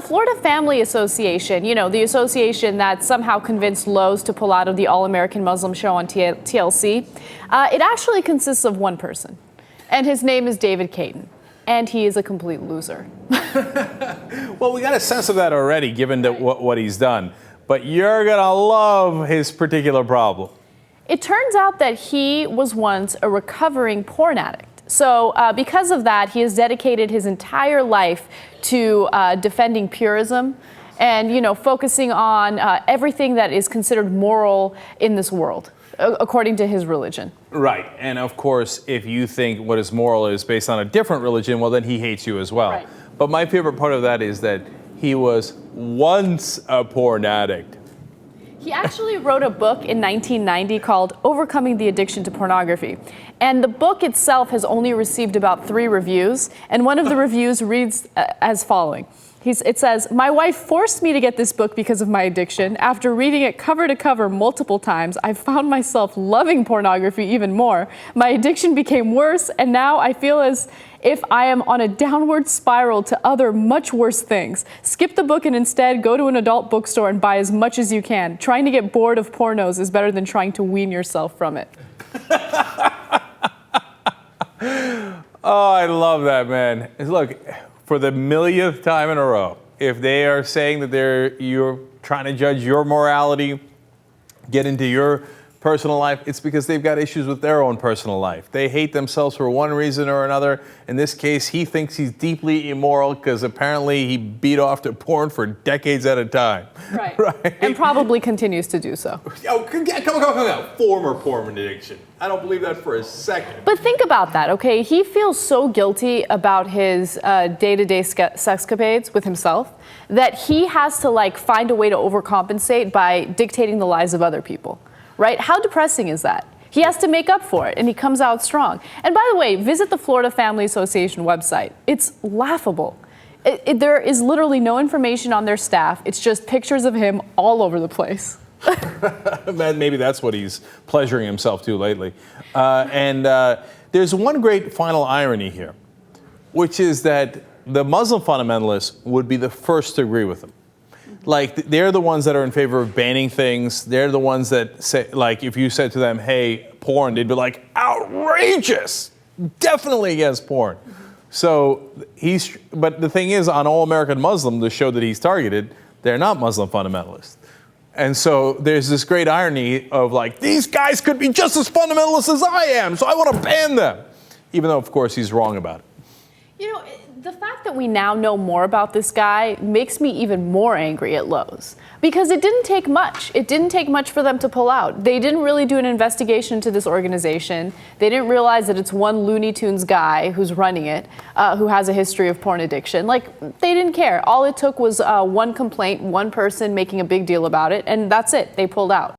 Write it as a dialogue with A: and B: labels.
A: Florida Family Association, you know, the association that somehow convinced Lowe's to pull out of the All-American Muslim show on TLC, it actually consists of one person, and his name is David Caton, and he is a complete loser.
B: Well, we got a sense of that already, given what he's done. But you're going to love his particular problem.
A: It turns out that he was once a recovering porn addict. So because of that, he has dedicated his entire life to defending purism and, you know, focusing on everything that is considered moral in this world, according to his religion.
B: Right. And of course, if you think what is moral is based on a different religion, well, then he hates you as well.
A: Right.
B: But my favorite part of that is that he was once a porn addict.
A: He actually wrote a book in 1990 called Overcoming the Addiction to Pornography. And the book itself has only received about 3 reviews. And one of the reviews reads as following. It says, "My wife forced me to get this book because of my addiction. After reading it cover to cover multiple times, I found myself loving pornography even more. My addiction became worse, and now I feel as if I am on a downward spiral to other much worse things. Skip the book and instead go to an adult bookstore and buy as much as you can. Trying to get bored of pornos is better than trying to wean yourself from it."
B: Oh, I love that, man. Look, for the millionth time in a row, if they are saying that you're trying to judge your morality, get into your personal life, it's because they've got issues with their own personal life. They hate themselves for one reason or another. In this case, he thinks he's deeply immoral because apparently he beat off to porn for decades at a time.
A: Right. Right. And probably continues to do so.
B: Oh, come on. Former porn addiction. I don't believe that for a second.
A: But think about that, okay? He feels so guilty about his day-to-day sexcapades with himself that he has to, like, find a way to overcompensate by dictating the lives of other people. Right? How depressing is that? He has to make up for it, and he comes out strong. And by the way, visit the Florida Family Association website. It's laughable. There is literally no information on their staff. It's just pictures of him all over the place.
B: Maybe that's what he's pleasuring himself to lately. There's one great final irony here, which is that the Muslim fundamentalists would be the first to agree with him. Like, they're the ones that are in favor of banning things. They're the ones that say, like, if you said to them, hey, porn, they'd be like, outrageous! Definitely against porn. So but the thing is, on All American Muslim, the show that he's targeted, they're not Muslim fundamentalists. And so there's this great irony of, like, these guys could be just as fundamentalist as I am, so I want to ban them. Even though, of course, he's wrong about it.
A: You know, the fact that we now know more about this guy makes me even more angry at Lowe's. Because it didn't take much. It didn't take much for them to pull out. They didn't really do an investigation into this organization. They didn't realize that it's one Looney Tunes guy who's running it, who has a history of porn addiction. Like, they didn't care. All it took was one complaint, one person making a big deal about it, and that's it. They pulled out.